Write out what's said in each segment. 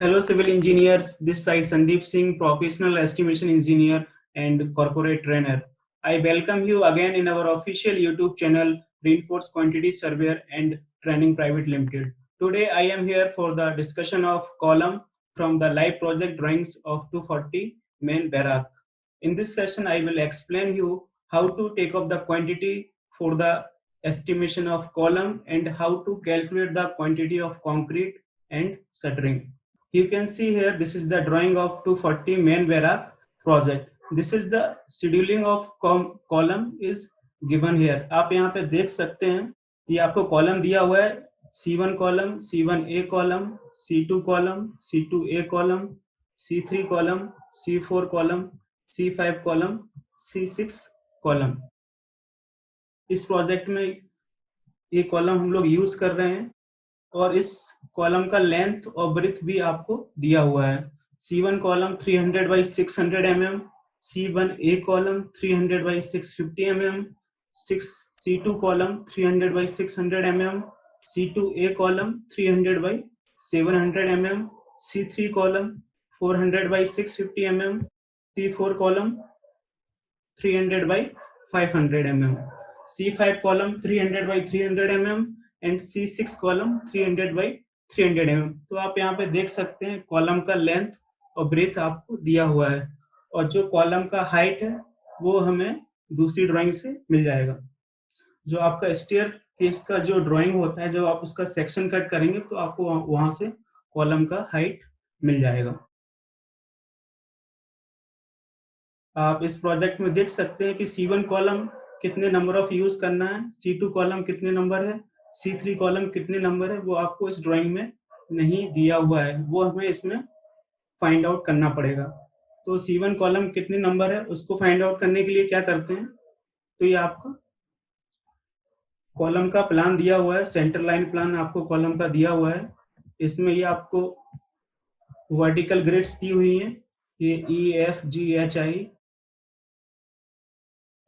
Hello, civil engineers. This side Sandeep Singh, professional estimation engineer and corporate trainer. I welcome you again in our official YouTube channel, Reinforce Quantity Surveyor and Training Private Limited. Today, I am here for the discussion of column from the live project drawings of 240 main barrack. In this session, I will explain you how to take up the quantity for the estimation of column and how to calculate the quantity of concrete and shuttering. You can see here, this is the drawing of 240 main barrack project. This is the scheduling of column is given here. आप यहाँ पे देख सकते हैं, ये आपको column दिया हुआ है, C1 column, C1A column, C2 column, C2A column, C3 column, C4 column, C5 column, C6 column. इस प्रोजेक्ट में ये कॉलम हम लोग यूज कर रहे हैं और इस कॉलम का लेंथ और ब्रेथ भी आपको दिया हुआ है. C1 column 300 by 600 mm, C1A column 300 by 650 mm, C2 column 300 by 600 mm, C2A column 300 by 700 mm, C3 column 400 by 650 mm, C4 column 300 by 500 mm, C5 column 300 by 300 mm and C6 column 300 by 300 mm. तो आप यहाँ पे देख सकते हैं column का length और breath आपको दिया हुआ है और जो कॉलम का हाइट है वो हमें दूसरी ड्राइंग से मिल जाएगा. जो आपका स्टेयर केस का जो ड्राइंग होता है, जब आप उसका सेक्शन कट करेंगे तो आपको वहां से कॉलम का हाइट मिल जाएगा. आप इस प्रोजेक्ट में देख सकते हैं कि C1 कॉलम कितने नंबर ऑफ यूज करना है, C2 कॉलम कितने नंबर है, C3 कॉलम कितने नंबर है, वो आपको इस ड्राइंग में नहीं दिया हुआ है, वो हमें इसमें फाइंड आउट करना पड़ेगा. तो C1 कॉलम कितने नंबर है उसको फाइंड आउट करने के लिए क्या करते हैं, तो ये आपका कॉलम का प्लान दिया हुआ है, सेंटर लाइन प्लान आपको कॉलम का दिया हुआ है. इसमें ये आपको वर्टिकल ग्रिड्स दी हुई हैं, ये EFGHI.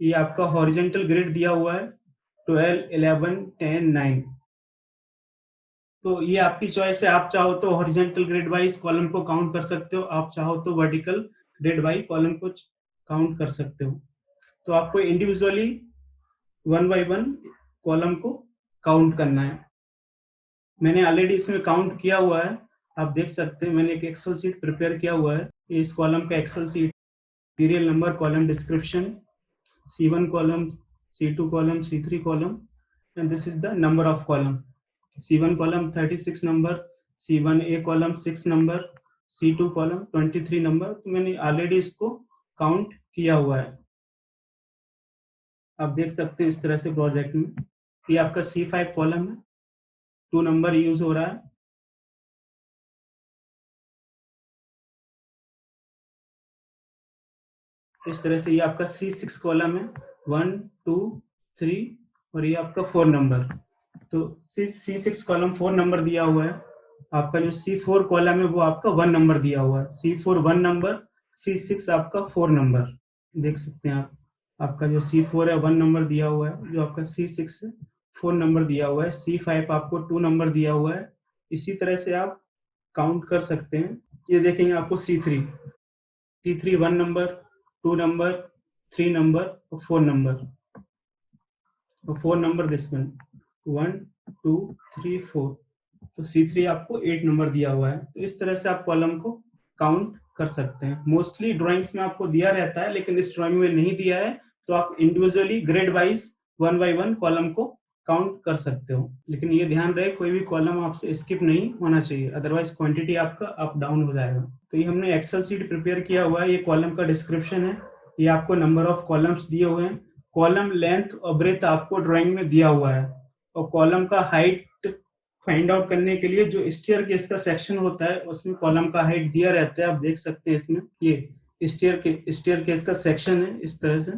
ये आपका हॉरिजेंटल ग्रिड दिया हुआ है 12, 11, 10, 9. तो ये आपकी चॉइस है, आप चाहो तो हॉरिजेंटल ग्रिड वाइज कॉलम को काउंट कर सकते हो, आप चाहो तो वर्टिकल ग्रिड वाइज कॉलम को काउंट कर सकते हो. तो आपको इंडिविजुअली 1 by 1 कॉलम को काउंट करना है. मैंने ऑलरेडी इसमें काउंट किया हुआ है, आप देख सकते हैं मैंने एक एक्सेल शीट प्रिपेयर किया हुआ है. इस कॉलम का Excel sheet, serial number, column description, C1 column, C2 column, C3 column, and this is the number of column. C1 column 36 number, C1A column 6 number, C2 column 23 number. तो मैंने already इसको count किया हुआ है. आप देख सकते हैं इस तरह से प्रोजेक्ट में. ये आपका C5 कॉलम है, 2 नंबर यूज हो रहा है. इस तरह से ये आपका C6 कॉलम है, 1, 2, 3 और ये आपका 4 नंबर. तो C6 कॉलम 4 नंबर दिया हुआ है. आपका जो C4 कॉलम है वो आपका 1 नंबर दिया हुआ है. C4 1 नंबर, C6 आपका 4 नंबर. देख सकते हैं आप, आपका जो C4 है 1 नंबर दिया हुआ है, जो आपका C6 है 4 नंबर दिया हुआ है, C5 आपको 2 नंबर दिया हुआ है. इसी तरह से आप काउंट कर सकते हैं. ये देखेंगे आपको C3 1 नंबर, 2 नंबर, 3 नंबर और 4 नंबर. और 4 नंबर दिस वन, 1, 2, 3, 4. तो C3 आपको 8 नंबर दिया हुआ है. तो इस तरह से आप कॉलम को काउंट कर सकते हैं. मोस्टली ड्राइंग्स में आपको दिया रहता है, लेकिन इस ड्राइंग में नहीं दिया है, तो आप individually grade wise 1 by 1 column को काउंट कर सकते हो. लेकिन ये ध्यान रहे कोई भी कॉलम आपसे स्किप नहीं होना चाहिए, अदरवाइज क्वांटिटी आपका अप डाउन हो जाएगा. तो ये हमने एक्सेल शीट प्रिपेयर किया हुआ है. ये कॉलम का डिस्क्रिप्शन है, ये आपको नंबर ऑफ कॉलम्स दिए हुए हैं, कॉलम लेंथ और ब्रेथ आपको ड्राइंग में दिया हुआ है, और कॉलम का हाइट फाइंड आउट करने के लिए जो स्टेयर केस का सेक्शन होता है उसमें कॉलम का हाइट दिया रहता है. आप देख सकते हैं इसमें ये स्टेयर केस का सेक्शन है. इस तरह से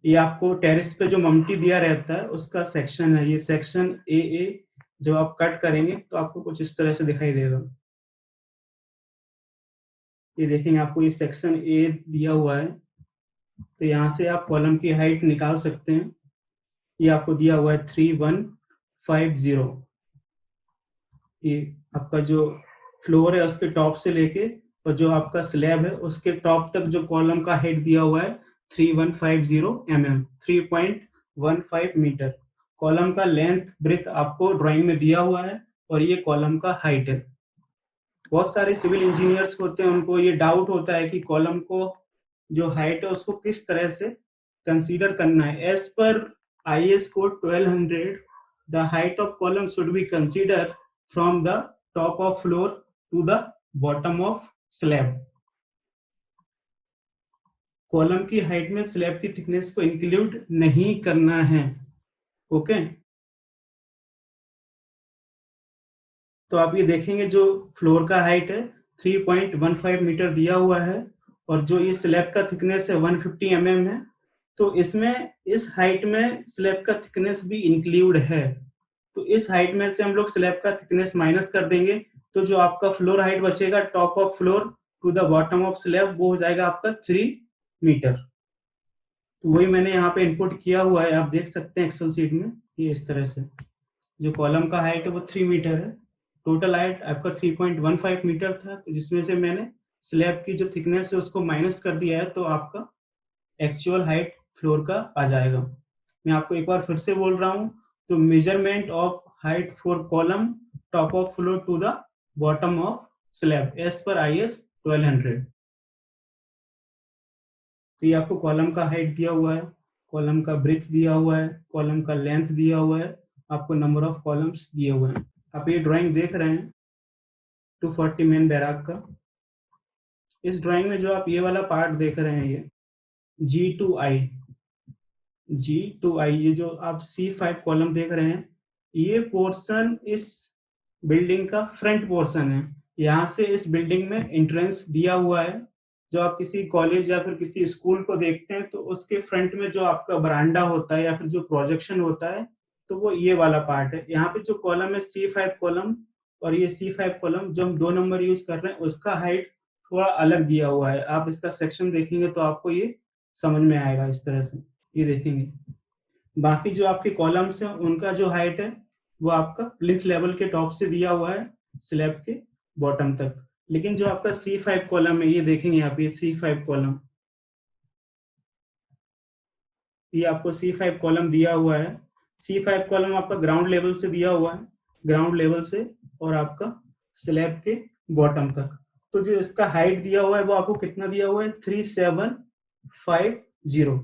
ये आपको टेरेस पे जो ममटी दिया रहता है उसका सेक्शन है. ये सेक्शन AA जब आप कट करेंगे तो आपको कुछ इस तरह से दिखाई देगा. ये देखेंगे आपको ये सेक्शन A दिया हुआ है, तो यहाँ से आप कॉलम की हाइट निकाल सकते हैं. ये आपको दिया हुआ है 3150. ये आपका जो फ्लोर है उसके टॉप से लेके और जो आपका स्लैब है उसके टॉप तक जो कॉलम का हाइट दिया हुआ है 3150 mm, 3.15 मीटर। कॉलम का लेंथ ब्रेथ आपको ड्राइंग में दिया हुआ है और ये कॉलम का हाइट है। बहुत सारे सिविल इंजीनियर्स होते हैं, उनको ये डाउट होता है कि कॉलम को जो हाइट है उसको किस तरह से कंसीडर करना है। एज पर IS code 1200, the height of column should be consider from the top of floor to the bottom of slab. Column की हाइट में स्लैब की थिकनेस को इंक्लूड नहीं करना है। ओके, तो आप ये देखेंगे जो फ्लोर का हाइट है 3.15 मीटर दिया हुआ है और जो ये स्लैब का थिकनेस है 150 mm है। तो इसमें इस हाइट में स्लैब का थिकनेस भी इंक्लूड है। तो इस हाइट में से हम लोग स्लैब का थिकनेस माइनस कर देंगे, तो जो आपका फ्लोर हाइट बचेगा top of floor to the bottom of slab वो हो जाएगा आपका 3 मीटर। तो वही मैंने यहाँ पे इनपुट किया हुआ है, आप देख सकते हैं एक्सेल सीट में। ये इस तरह से जो कॉलम का हाइट है वो 3 मीटर है। टोटल हाइट आपका 3.15 मीटर था, तो जिसमें से मैंने स्लैब की जो थिकनेस है उसको माइनस कर दिया है, तो आपका एक्चुअल हाइट फ्लोर का आ जाएगा। मैं आपको एक बार फिर से बोल रहा हूँ, तो measurement of height for column top of floor to the bottom of slab as पर IS 1200। तो ये आपको कॉलम का हाइट दिया हुआ है, कॉलम का ब्रेथ दिया हुआ है, कॉलम का लेंथ दिया हुआ है, आपको नंबर ऑफ कॉलम्स दिए हुए हैं। आप ये ड्राइंग देख रहे हैं 240 मेन बैराक का। इस ड्राइंग में जो आप ये वाला पार्ट देख रहे हैं, ये G2I, ये जो आप C5 कॉलम देख रहे हैं, ये पोर्शन इस बिल्डिंग का फ्रंट पोर्शन है। यहाँ से इस बिल्डिंग में एंट्रेंस दिया हुआ है। जो आप किसी कॉलेज या फिर किसी स्कूल को देखते हैं तो उसके फ्रंट में जो आपका बरांडा होता है या फिर जो प्रोजेक्शन होता है, तो वो ये वाला पार्ट है। यहाँ पे जो कॉलम है C5 कॉलम और ये C5 कॉलम जो हम 2 नंबर यूज कर रहे हैं, उसका हाइट थोड़ा अलग दिया हुआ है। आप इसका सेक्शन देखेंगे तो आपको ये समझ में आएगा इस तरह से। ये देखेंगे बाकी जो आपके कॉलम्स हैं उनका जो हाइट है वो आपका प्लिंथ लेवल के टॉप से दिया हुआ है स्लैब के बॉटम तक। लेकिन जो आपका C5 कॉलम है, ये देखेंगे आप, ये C5 कॉलम, ये आपको C5 कॉलम दिया हुआ है। C5 कॉलम आपका ग्राउंड लेवल से दिया हुआ है, ग्राउंड लेवल से और आपका स्लैब के बॉटम तक। तो जो इसका हाइट दिया हुआ है वो आपको कितना दिया हुआ है 3750।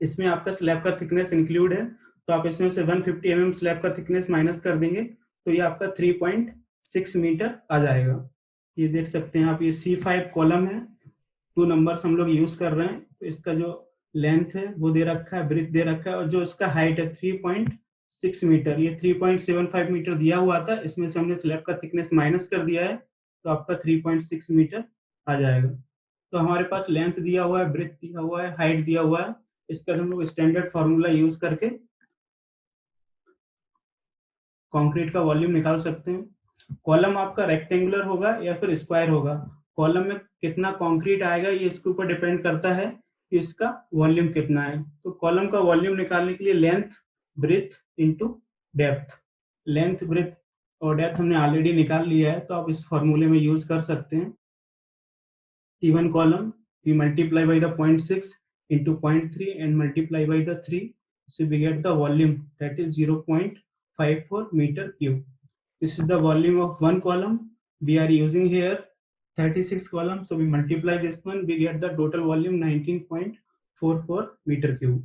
इसमें आपका स्लैब का थिकनेस इंक्लूड है, तो आप इसमें से 150 mm स्लैब का थिकनेस माइनस कर देंगे तो ये आपका 3.6 मीटर आ जाएगा। ये देख सकते हैं आप, ये C5 कॉलम है, 2 नंबर्स हम लोग यूज कर रहे हैं। तो इसका जो लेंथ है वो दे रखा है, ब्रेथ दे रखा है, और जो इसका हाइट है 3.6 मीटर, ये 3.75 मीटर दिया हुआ था, इसमें से हमने स्लैब का थिकनेस माइनस कर दिया है तो आपका 3.6 मीटर आ जाएगा। तो हमारे पास लेंथ दिया हुआ है, ब्रेथ दिया हुआ है, हाइट दिया हुआ है। इसका हम लोग स्टैंडर्ड फार्मूला यूज करके कंक्रीट का वॉल्यूम निकाल सकते हैं। कॉलम आपका रेक्टेंगुलर होगा या फिर स्क्वायर होगा, कॉलम में कितना कंक्रीट आएगा ये इसके ऊपर डिपेंड करता है कि इसका वॉल्यूम कितना है। तो कॉलम का वॉल्यूम निकालने के लिए length breadth into depth, length breadth और डेप्थ हमने ऑलरेडी निकाल लिया है, तो आप इस फॉर्मूले में यूज कर सकते हैं। C1 column we multiply by the 0.6 into 0.3 and multiply by the 3, so we get the volume, that is 0.54 meter cube. This is the volume of one column. We are using here 36 columns, so we multiply this one, we get the total volume 19.44 meter cube.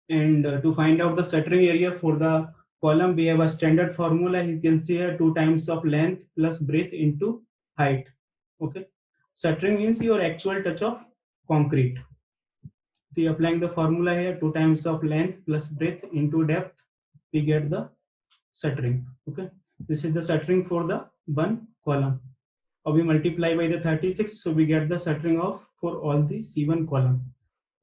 And to find out the shuttering area for the column, we have a standard formula. You can see here 2 times of length plus breadth into height. Okay, shuttering means your actual touch of concrete. So you applying the formula here, 2 times of length plus breadth into depth, we get the shuttering. Okay, this is the shuttering for the one column. Or we multiply by the 36, so we get the shuttering of for all the C1 column.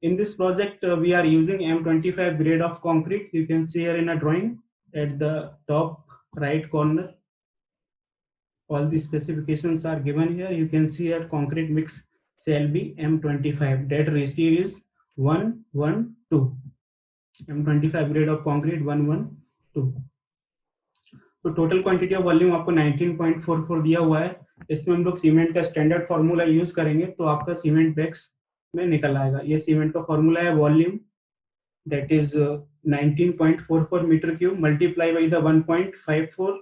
In this project, we are using M25 grade of concrete. You can see here in a drawing at the top right corner. All the specifications are given here. You can see here concrete mix shall be M25. That ratio is 1:1:2. M25 grade of concrete 1:1:2. तो total quantity of volume आपको 19.44 दिया हुआ है। इसमें हम लोग cement का standard formula use करेंगे तो आपका सीमेंट बैग्स में निकल आएगा। ये सीमेंट का फार्मूला है volume that is 19.44 meter cube multiply by the 1.54,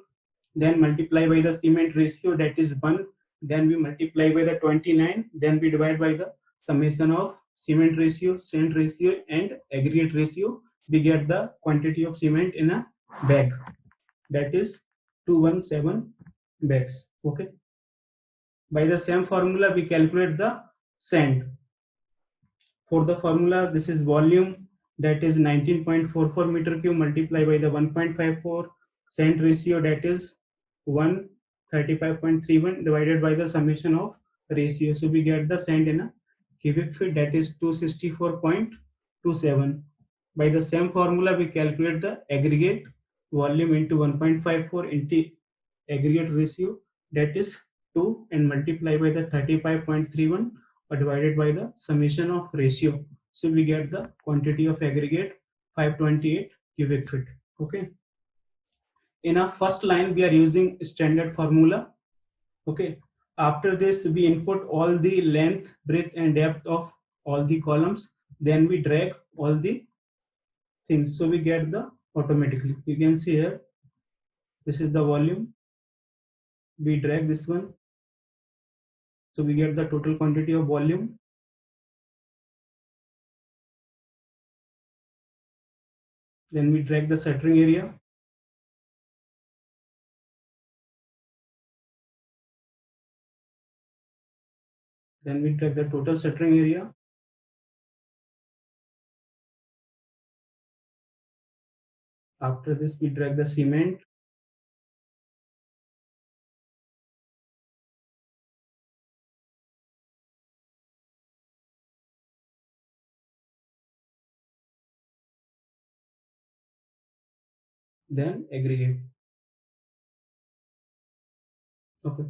then multiply by the cement ratio that is 1, then we multiply by the 29, then we divide by the summation of cement ratio, sand ratio and aggregate ratio. We get the quantity of cement in a bag, that is 217 bags. Okay, by the same formula we calculate the sand. For the formula, this is volume, that is 19.44 meter cube multiplied by the 1.54, sand ratio, that is 135.31 divided by the summation of ratio. So we get the sand in a cubic feet, that is 264.27. By the same formula, we calculate the aggregate volume into 1.54 into aggregate ratio, that is 2, and multiply by the 35.31 divided by the summation of ratio. So we get the quantity of aggregate 528 cubic feet. Okay. In our first line, we are using standard formula. Okay. After this, we input all the length, breadth, and depth of all the columns. Then we drag all the things. So we get the automatically. You can see here, this is the volume. We drag this one. So we get the total quantity of volume. Then we drag the shuttering area. Then we drag the total shuttering area. After this, we drag the cement. Then aggregate. Okay.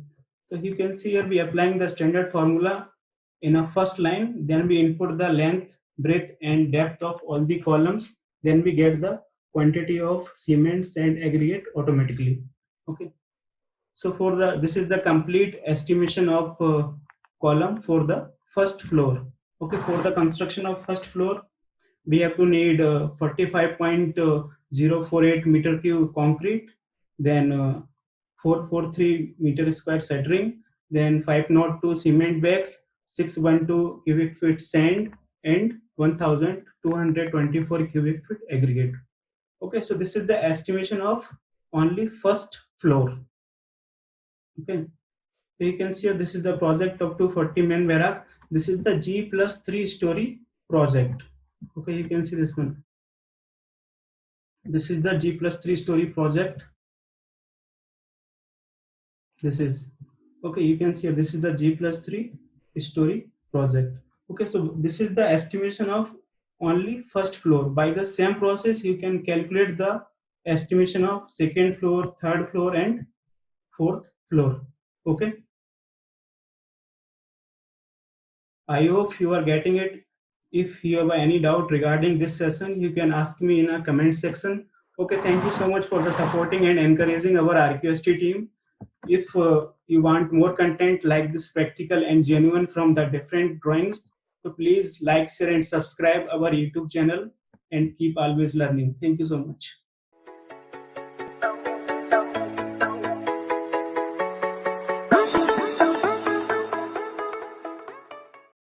So you can see here we applying the standard formula in a first line. Then we input the length, breadth, and depth of all the columns. Then we get the quantity of cement, sand, aggregate automatically. Okay. So for the this is the complete estimation of column for the first floor. Okay. For the construction of first floor, we have to need 45.048 meter cube concrete, then 443 meter square shuttering, then 502 cement bags, 612 cubic feet sand, and 1224 cubic feet aggregate. Okay, so this is the estimation of only first floor. Okay, so you can see this is the project of 240 main barrack. This is the G+3 story project. Okay, you can see this one. This is the G+3 story project. This is okay. You can see this is the G+3 story project. Okay, so this is the estimation of only first floor. By the same process, you can calculate the estimation of second floor, third floor, and fourth floor. Okay. I hope you are getting it. If you have any doubt regarding this session, you can ask me in a comment section. Okay, thank you so much for the supporting and encouraging our RQST team. If you want more content like this practical and genuine from the different drawings, so please like, share and subscribe our YouTube channel and keep always learning. Thank you so much.